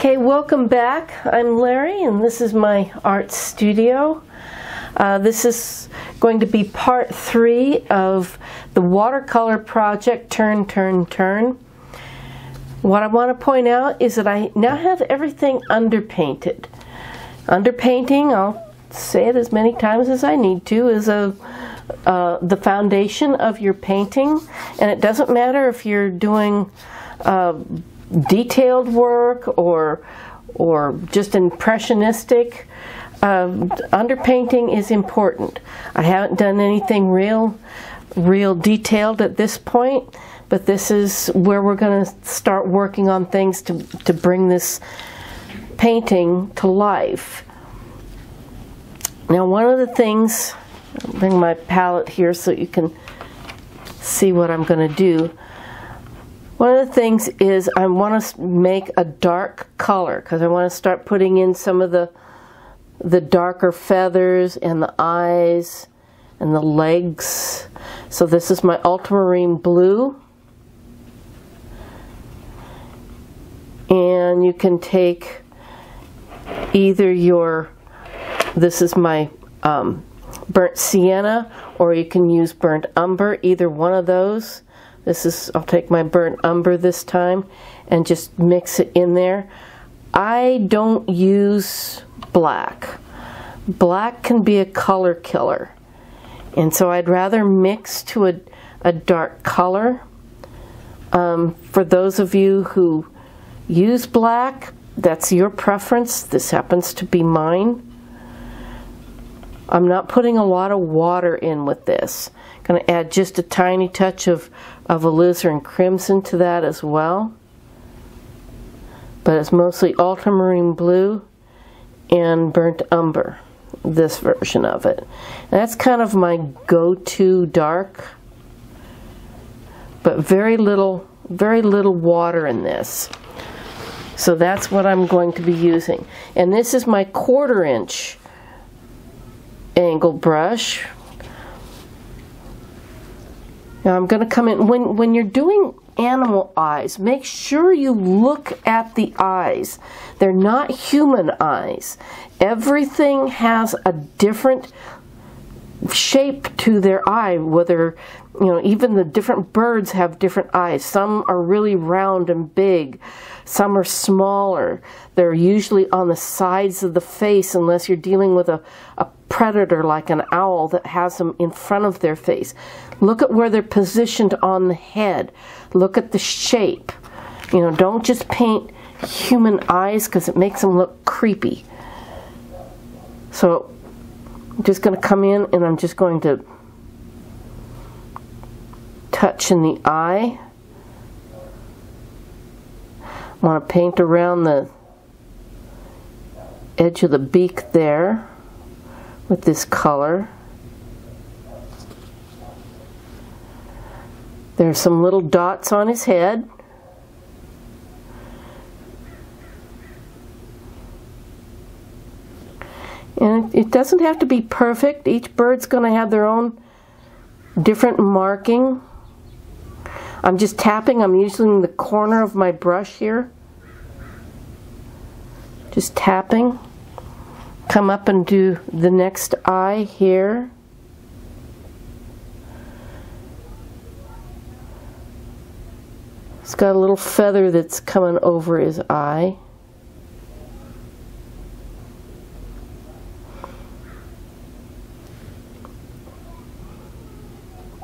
Okay, welcome back. I'm Larry and this is my art studio. This is going to be part 3 of the watercolor project Tern Tern Tern. What I want to point out is that I now have everything underpainted. Underpainting, I'll say it as many times as I need to, is the foundation of your painting, and it doesn't matter if you're doing detailed work or just impressionistic. Underpainting is important. I haven't done anything real detailed at this point, but this is where we're going to start working on things to bring this painting to life. Now, one of the things, I'll bring my palette here so you can see what I'm going to do. One of the things is I want to make a dark color because I want to start putting in some of the darker feathers and the eyes and the legs. So this is my ultramarine blue. And you can take either this is my burnt sienna, or you can use burnt umber, either one of those. I'll take my burnt umber this time and just mix it in there. I don't use black. Black can be a color killer. And so I'd rather mix to a dark color. For those of you who use black, that's your preference. This happens to be mine. I'm not putting a lot of water in with this. I'm going to add just a tiny touch of alizarin crimson to that as well. But it's mostly ultramarine blue and burnt umber, this version of it. And that's kind of my go-to dark, but very little water in this. So that's what I'm going to be using. And this is my 1/4 inch angle brush. Now I'm going to come in, when you're doing animal eyes, make sure you look at the eyes. They're not human eyes. Everything has a different shape to their eye, whether, even the different birds have different eyes. Some are really round and big. Some are smaller. They're usually on the sides of the face unless you're dealing with a predator like an owl that has them in front of their face. Look at where they're positioned on the head. Look at the shape. Don't just paint human eyes because it makes them look creepy. So I'm just going to come in and I'm just going to touch in the eye. I want to paint around the edge of the beak there with this color. There's some little dots on his head. And it doesn't have to be perfect. Each bird's going to have their own different marking. I'm just tapping. I'm using the corner of my brush here. Just tapping. Come up and do the next eye here. It's got a little feather that's coming over his eye.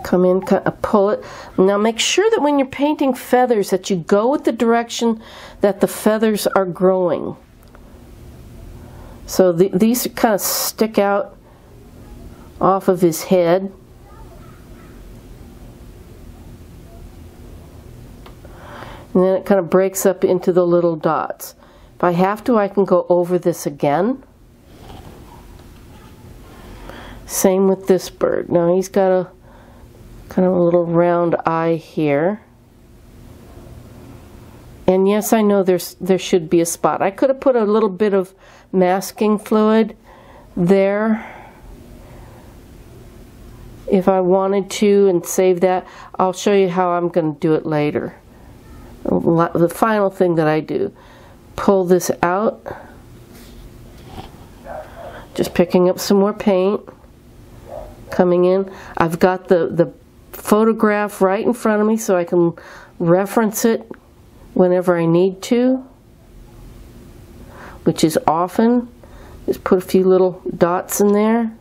Come in, kind of pull it. Now make sure that when you're painting feathers that you go with the direction that the feathers are growing. So these kind of stick out off of his head. And then it kind of breaks up into the little dots. If I have to, I can go over this again. Same with this bird. Now he's got a kind of a little round eye here. And yes, I know there should be a spot. I could have put a little bit of masking fluid there if I wanted to and save that. I'll show you how I'm going to do it later. The final thing that I do. pull this out. Just picking up some more paint. Coming in. I've got the photograph right in front of me so I can reference it whenever I need to, which is often. Just put a few little dots in there.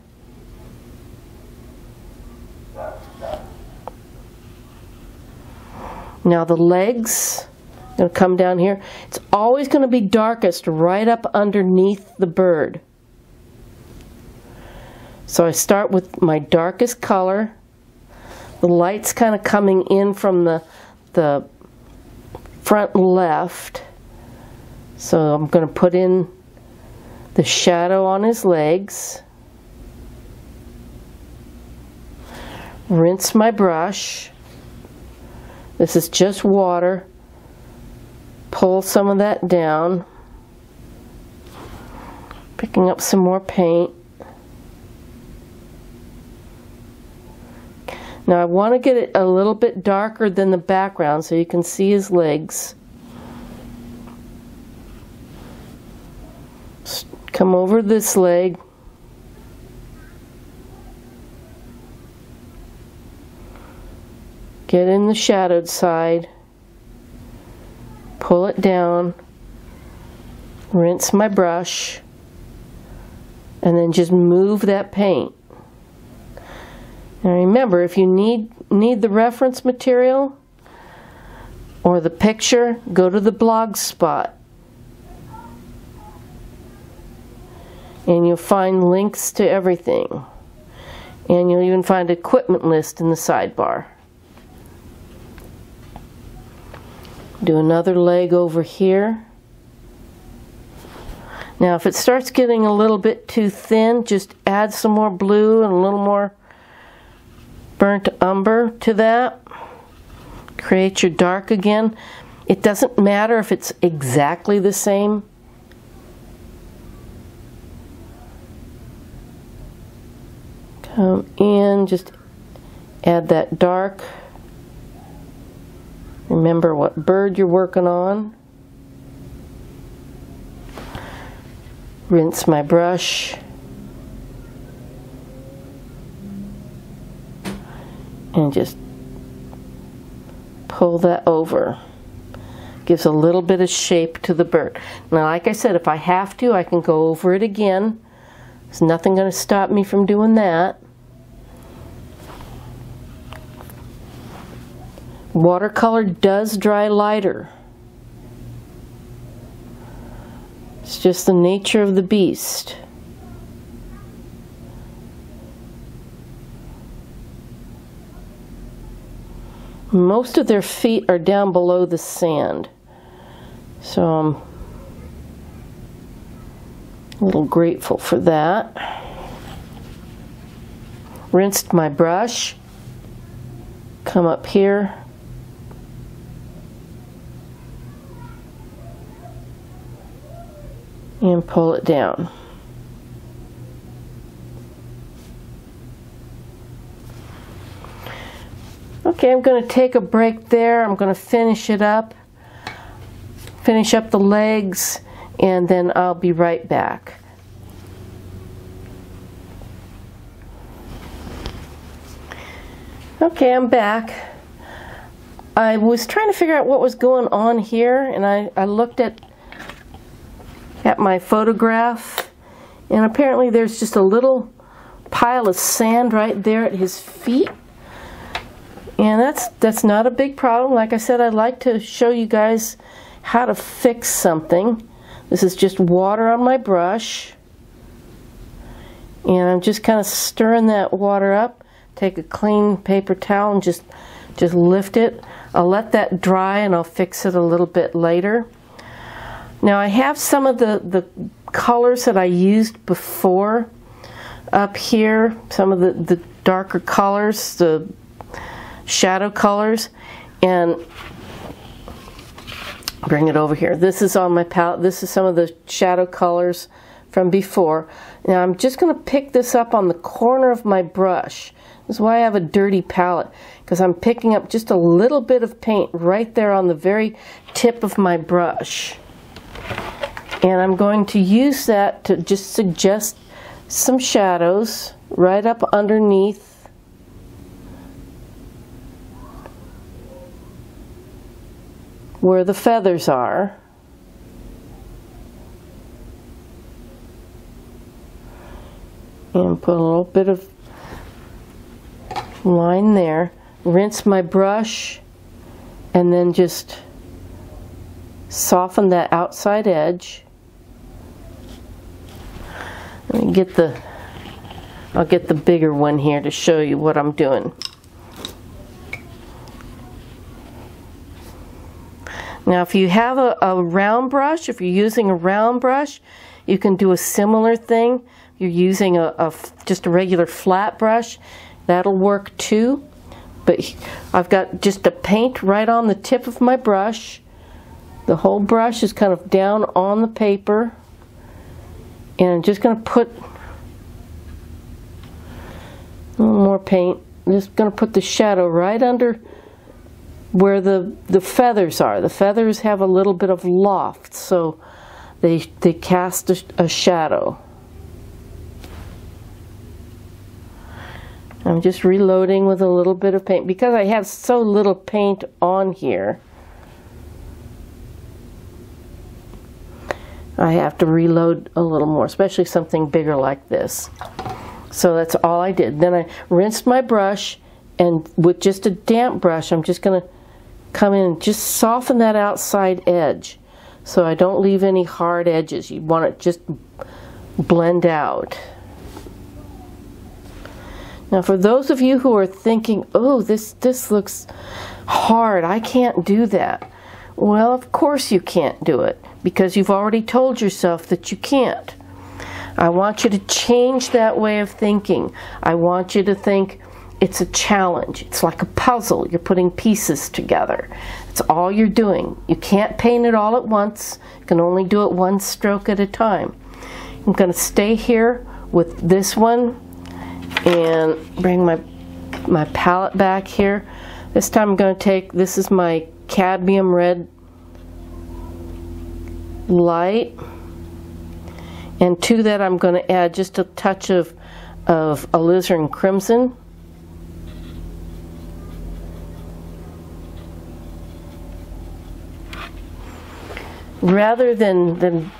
Now the legs, I'm going to come down here. It's always going to be darkest right up underneath the bird. So I start with my darkest color. The light's kind of coming in from the front left. So I'm going to put in the shadow on his legs. Rinse my brush. This is just water. Pull some of that down. Picking up some more paint. Now I want to get it a little bit darker than the background so you can see his legs. Come over this leg. Get in the shadowed side. Pull it down. Rinse my brush. And then just move that paint. Now remember, if you need the reference material or the picture, go to the blog spot. And you'll find links to everything. And you'll even find an equipment list in the sidebar. Do another leg over here. Now if it starts getting a little bit too thin, just add some more blue and a little more burnt umber to that. Create your dark again. It doesn't matter if it's exactly the same. Come in, just add that dark. Remember what bird you're working on. Rinse my brush. And just pull that over. Gives a little bit of shape to the bird. Now, like I said, if I have to, I can go over it again. There's nothing going to stop me from doing that. Watercolor does dry lighter. It's just the nature of the beast. Most of their feet are down below the sand. So I'm a little grateful for that. Rinsed my brush. Come up here. And pull it down. Okay, I'm going to take a break there. I'm going to finish it up. Finish up the legs, and then I'll be right back. Okay, I'm back. I was trying to figure out what was going on here, and I looked at my photograph, and apparently there's just a little pile of sand right there at his feet, and that's not a big problem. Like I said, I'd like to show you guys how to fix something. This is just water on my brush, and I'm just kind of stirring that water up. Take a clean paper towel and just lift it. I'll let that dry and I'll fix it a little bit later. Now I have some of the colors that I used before up here, some of the darker colors, the shadow colors, and bring it over here. This is on my palette. This is some of the shadow colors from before. Now I'm just going to pick this up on the corner of my brush. This is why I have a dirty palette, because I'm picking up just a little bit of paint right there on the very tip of my brush. And I'm going to use that to just suggest some shadows right up underneath where the feathers are. And put a little bit of line there. Rinse my brush and then just soften that outside edge. Let me get I'll get the bigger one here to show you what I'm doing. Now if you have a round brush, if you're using a round brush, you can do a similar thing. You're using just a regular flat brush, that'll work too. But I've got just a paint right on the tip of my brush. The whole brush is kind of down on the paper. And I'm just going to put a little more paint. I'm just going to put the shadow right under where the feathers are. The feathers have a little bit of loft, so they cast a shadow. I'm just reloading with a little bit of paint because I have so little paint on here. I have to reload a little more, especially something bigger like this. So that's all I did. Then I rinsed my brush, and with just a damp brush, I'm just going to come in and just soften that outside edge so I don't leave any hard edges. You want it just blend out. Now for those of you who are thinking, oh, this looks hard, I can't do that. Well, of course you can't do it, because you've already told yourself that you can't. I want you to change that way of thinking. I want you to think it's a challenge. It's like a puzzle. You're putting pieces together. It's all you're doing. You can't paint it all at once. You can only do it one stroke at a time. I'm going to stay here with this one and bring my palette back here. This time I'm going to take, this is my cadmium red light, and to that I'm going to add just a touch of alizarin crimson. Rather than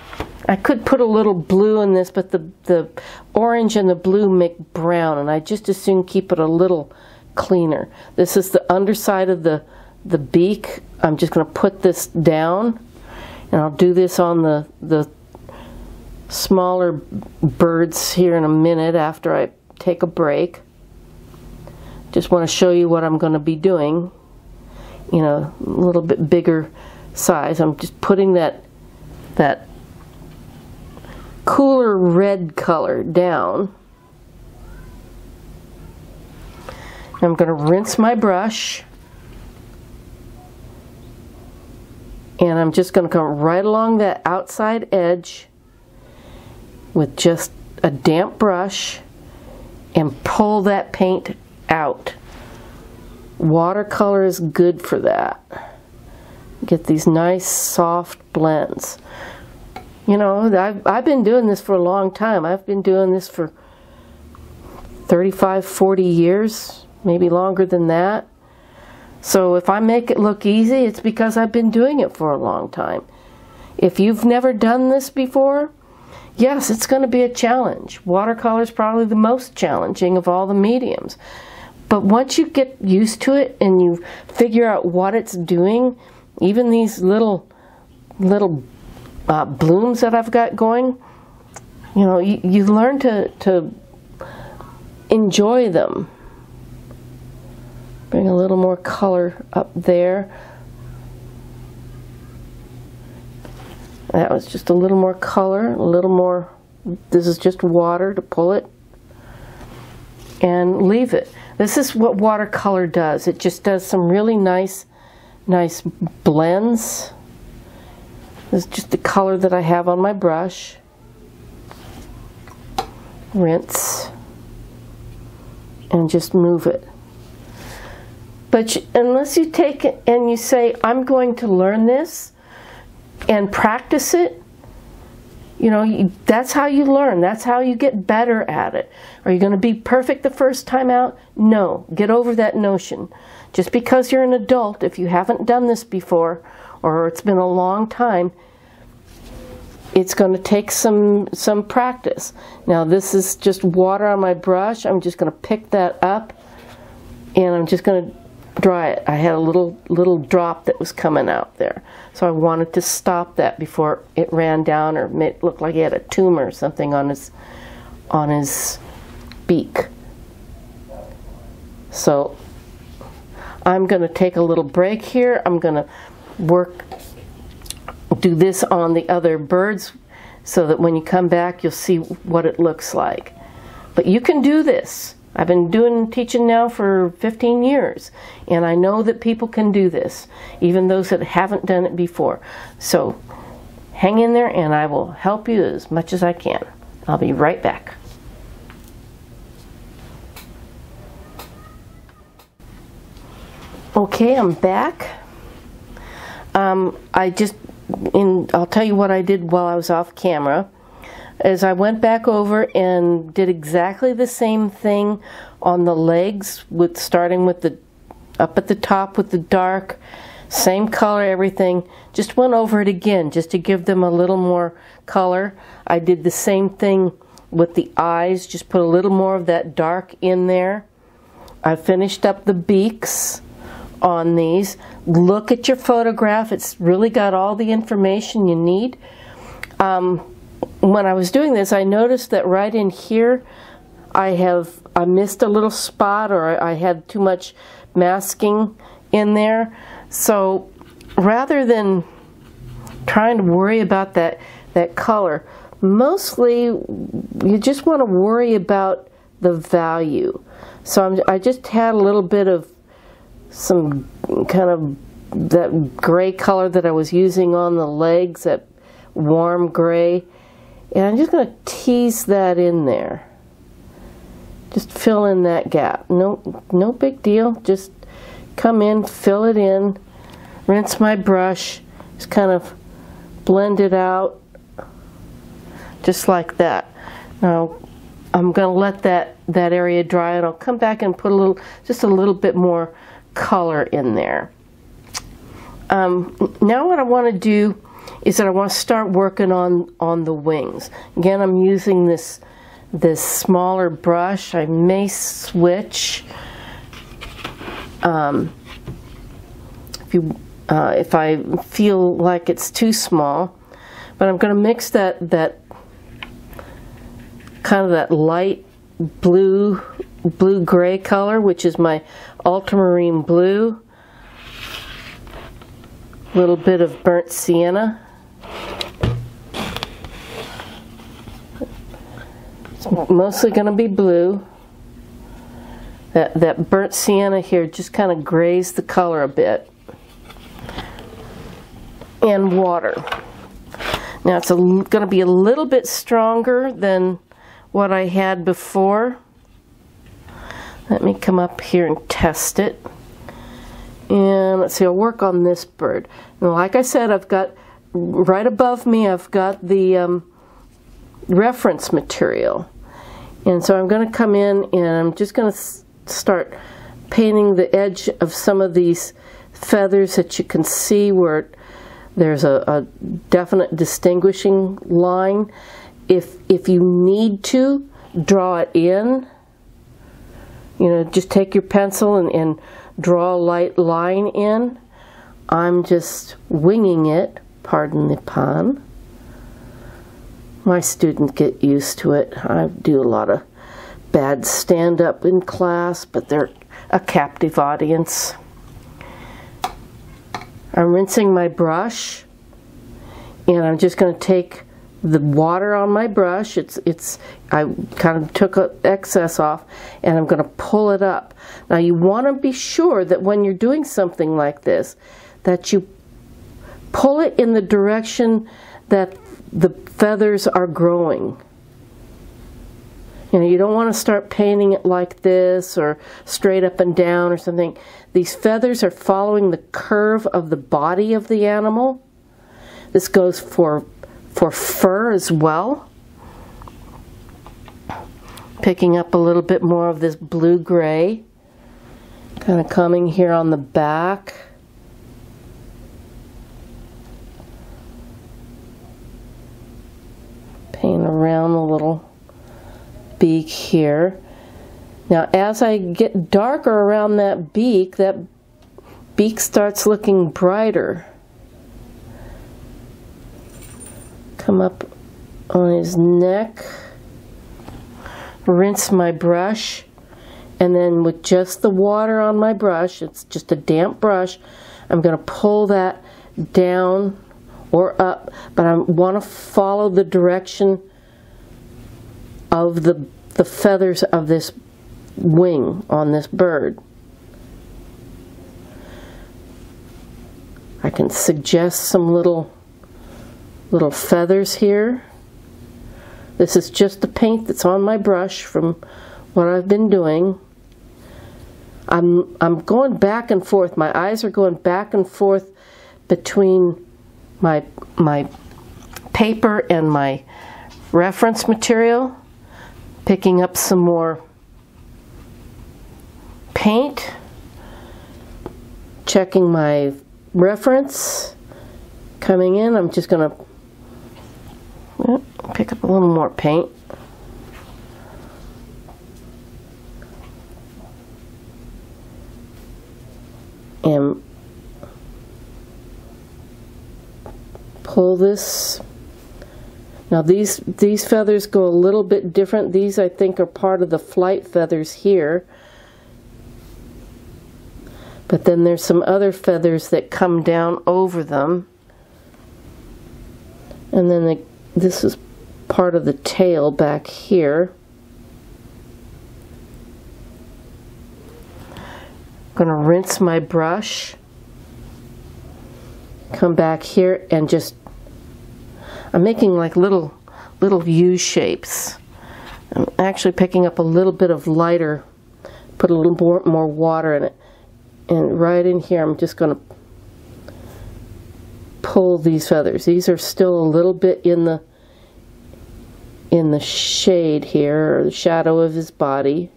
I could put a little blue in this, but the orange and the blue make brown, and I just as soon keep it a little cleaner. This is the underside of the beak. I'm just going to put this down, and I'll do this on the smaller birds here in a minute after I take a break. Just want to show you what I'm going to be doing, you know, a little bit bigger size. I'm just putting that cooler red color down. I'm going to rinse my brush, and I'm just going to come right along that outside edge with just a damp brush and pull that paint out. Watercolor is good for that. Get these nice soft blends. You know, I've been doing this for a long time. I've been doing this for 35, 40 years, maybe longer than that. So if I make it look easy, it's because I've been doing it for a long time. If you've never done this before, yes, it's going to be a challenge. Watercolor is probably the most challenging of all the mediums. But once you get used to it and you figure out what it's doing, even these little blooms that I've got going, you know, you learn to enjoy them. Bring a little more color up there. That was just a little more color, a little more, this is just water to pull it, and leave it. This is what watercolor does. It just does some really nice blends. This is just the color that I have on my brush. Rinse and just move it. But unless you take it and you say, I'm going to learn this and practice it, You know, that's how you learn. That's how you get better at it. Are you going to be perfect the first time out? No. Get over that notion. Just because you're an adult, if you haven't done this before, or it's been a long time, it's going to take some practice. Now this is just water on my brush. I'm just going to pick that up and I'm just going to dry it. I had a little drop that was coming out there. So I wanted to stop that before it ran down or made it look like he had a tumor or something on his beak. So I'm going to take a little break here. I'm going to do this on the other birds so that when you come back you'll see what it looks like. But you can do this. I've been teaching now for 15 years, and I know that people can do this, even those that haven't done it before. So hang in there and I will help you as much as I can. I'll be right back. Okay, I'm back. I'll tell you what I did while I was off camera. As I went back over and did exactly the same thing on the legs, starting with the up at the top with the dark, same color, everything. Just went over it again just to give them a little more color. I did the same thing with the eyes, just put a little more of that dark in there. I finished up the beaks on these. Look at your photograph. It's really got all the information you need. When I was doing this, I noticed that right in here I missed a little spot, or I had too much masking in there. So rather than trying to worry about that color, mostly you just want to worry about the value. So I just had a little bit of some kind of that gray color that I was using on the legs, that warm gray, and I'm just going to tease that in there. Just fill in that gap. No big deal. Just come in, fill it in, rinse my brush, just kind of blend it out, just like that. Now I'm going to let that area dry, and I'll come back and put just a little bit more color in there. Now what I want to do is that I want to start working on the wings. Again, I'm using this smaller brush. I may switch if I feel like it's too small, but I'm going to mix that kind of that light blue gray color, which is my ultramarine blue, a little bit of burnt sienna. It's mostly going to be blue. That burnt sienna here just kind of grays the color a bit. And water. Now it's going to be a little bit stronger than what I had before. Let me come up here and test it. And let's see, I'll work on this bird. And like I said, I've got, right above me, I've got the reference material. And so I'm going to come in and I'm just going to start painting the edge of some of these feathers that you can see where there's a definite distinguishing line. If you need to draw it in, you know, just take your pencil and draw a light line in. I'm just winging it, pardon the pun. My students get used to it. I do a lot of bad stand-up in class, but they're a captive audience. I'm rinsing my brush, and I'm just going to take the water on my brush. I kind of took excess off, and I'm going to pull it up. Now you want to be sure that when you're doing something like this, that you pull it in the direction that the feathers are growing. You know, you don't want to start painting it like this or straight up and down or something. These feathers are following the curve of the body of the animal. This goes for for fur as well. Picking up a little bit more of this blue-gray, kind of coming here on the back. Paint around the little beak here. Now as I get darker around that beak starts looking brighter. Come up on his neck, rinse my brush, and then with just the water on my brush, it's just a damp brush, I'm going to pull that down or up, but I want to follow the direction of the feathers of this wing on this bird. I can suggest some little feathers here. This is just the paint that's on my brush from what I've been doing. I'm going back and forth. My eyes are going back and forth between my paper and my reference material, picking up some more paint, checking my reference, coming in. I'm just going to pick up a little more paint. And pull this. Now these feathers go a little bit different. These I think are part of the flight feathers here. But then there's some other feathers that come down over them. And then this is part of the tail back here. I'm going to rinse my brush, come back here, and just, I'm making like little U shapes. I'm actually picking up a little bit of lighter, put a little more water in it, and right in here I'm just going to pull these feathers. These are still a little bit in the shade here, or the shadow of his body.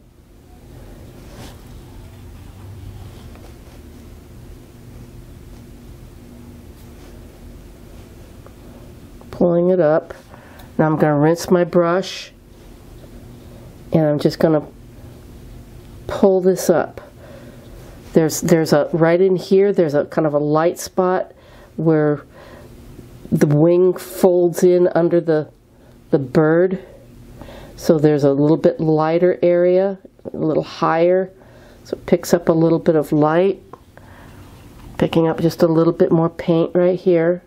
Pulling it up. Now I'm going to rinse my brush, and I'm just going to pull this up. There's a, right in here, there's a kind of a light spot where the wing folds in under the bird. So there's a little bit lighter area, a little higher, so it picks up a little bit of light. Picking up just a little bit more paint right here.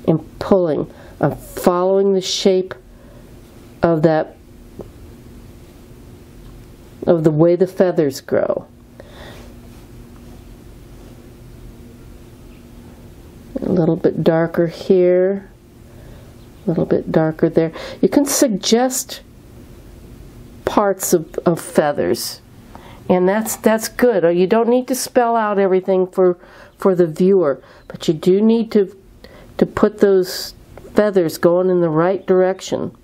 And pulling. I'm following the shape of that, of the way the feathers grow. A little bit darker here, a little bit darker there. You can suggest parts of feathers, and that's good. You don't need to spell out everything for the viewer, but you do need to put those feathers going in the right direction.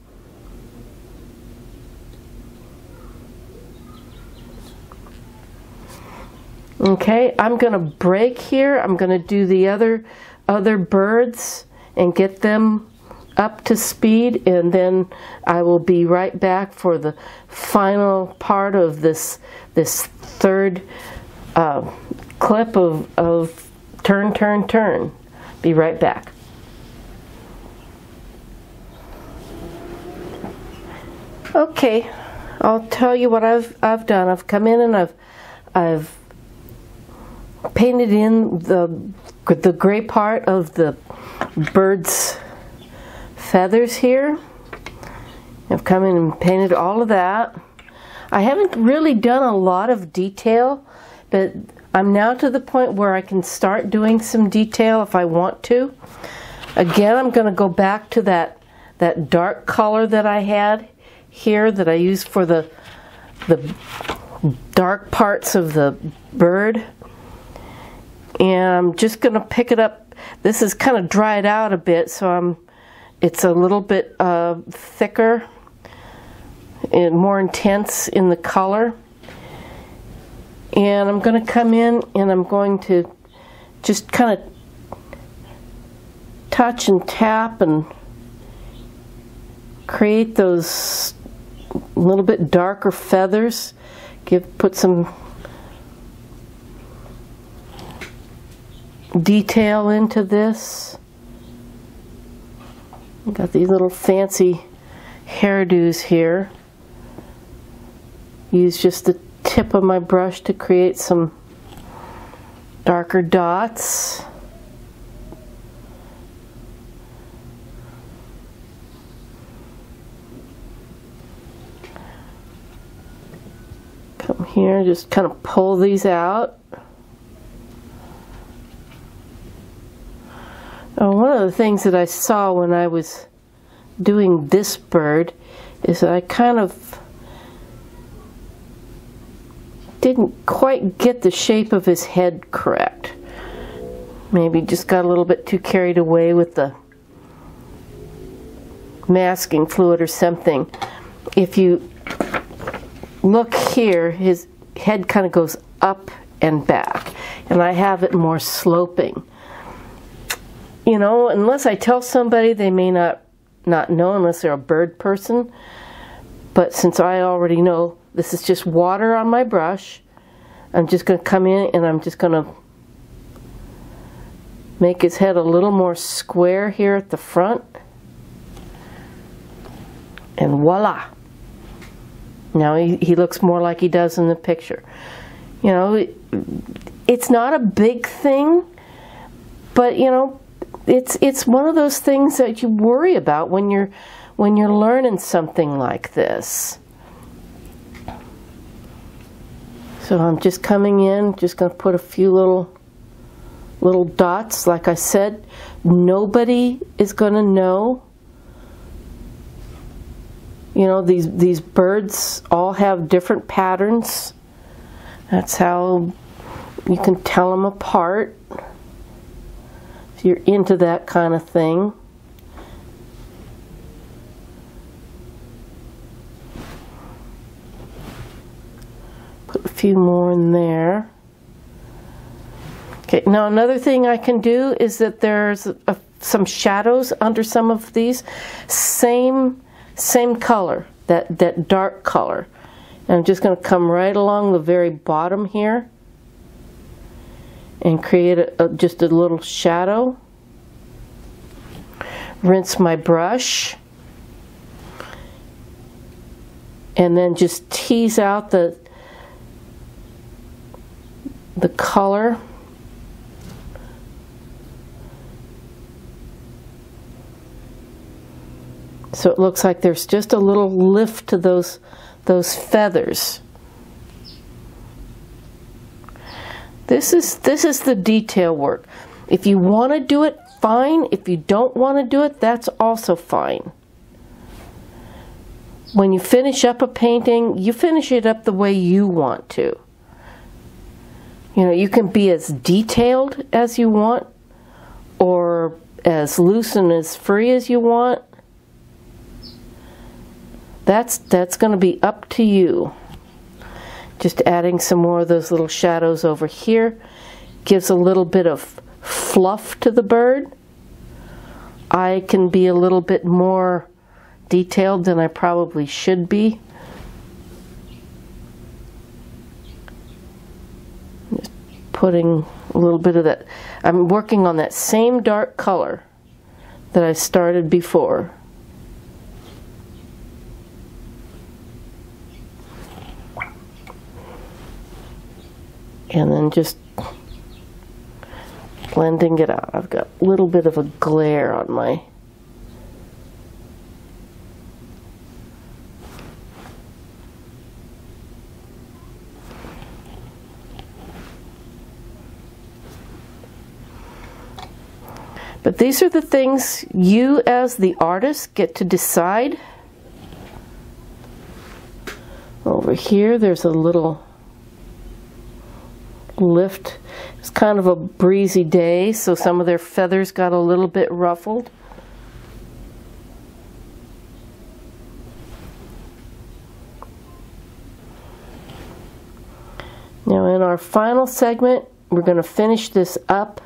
Okay, I'm going to break here. I'm going to do the other birds and get them up to speed, and then I will be right back for the final part of this third clip of Tern Tern Tern. Be right back. Okay, I'll tell you what I've done. I've come in and I've painted in the gray part of the bird's feathers here. I've come in and painted all of that. I haven't really done a lot of detail, but I'm now to the point where I can start doing some detail if I want to. Again, I'm going to go back to that dark color that I had here that I used for the dark parts of the bird. And I'm just going to pick it up. This is kind of dried out a bit, so it's a little bit thicker and more intense in the color. And I'm going to come in and I'm going to just kind of touch and tap and create those little bit darker feathers. Put some detail into this. Got these little fancy hairdos here. Use just the tip of my brush to create some darker dots. Come here, just kind of pull these out. One of the things that I saw when I was doing this bird is that I kind of didn't quite get the shape of his head correct. Maybe just got a little bit too carried away with the masking fluid or something. If you look here, his head kind of goes up and back, and I have it more sloping. You know, unless I tell somebody, they may not know unless they're a bird person. But since I already know, this is just water on my brush. I'm just going to come in and I'm just going to make his head a little more square here at the front. And voila! Now he looks more like he does in the picture. You know, it's not a big thing, but you know, it's one of those things that you worry about when you're learning something like this. So I'm just coming in, just going to put a few little dots. Like I said, nobody is going to know. You know, these birds all have different patterns. That's how you can tell them apart. If you're into that kind of thing. Put a few more in there. Okay, now another thing I can do is that there's some shadows under some of these. Same color, that dark color. And I'm just going to come right along the very bottom here and create just a little shadow. Rinse my brush and then just tease out the color. So it looks like there's just a little lift to those feathers. This is the detail work. If you want to do it, fine. If you don't want to do it, that's also fine. When you finish up a painting, you finish it up the way you want to. You know, you can be as detailed as you want or as loose and as free as you want. That's going to be up to you. Just adding some more of those little shadows over here gives a little bit of fluff to the bird. I can be a little bit more detailed than I probably should be. Just putting a little bit of that. I'm working on that same dark color that I started before. And then just blending it out. I've got a little bit of a glare on my But these are the things you as the artist get to decide. Over here there's a little lift. It's kind of a breezy day, so some of their feathers got a little bit ruffled. Now in our final segment, we're going to finish this up.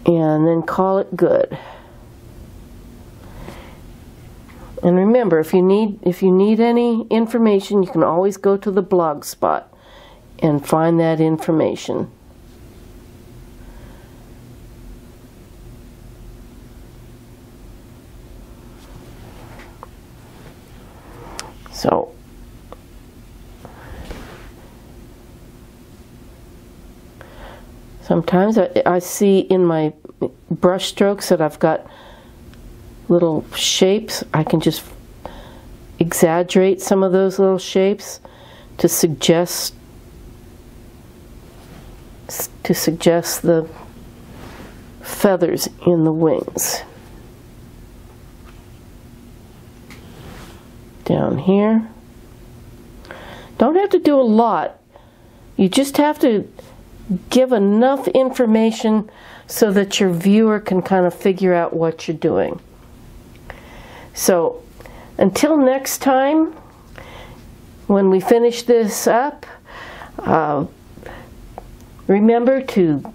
And then call it good. And remember, if you need any information, you can always go to the blog spot and find that information. So sometimes I see in my brush strokes that I've got little shapes. I can just exaggerate some of those little shapes to suggest the feathers in the wings. Down here. Don't have to do a lot. You just have to give enough information so that your viewer can kind of figure out what you're doing. So until next time, when we finish this up, remember to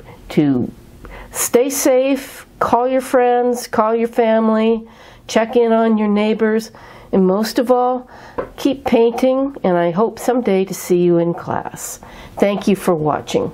stay safe, call your friends, call your family, check in on your neighbors, and most of all, keep painting, and I hope someday to see you in class. Thank you for watching.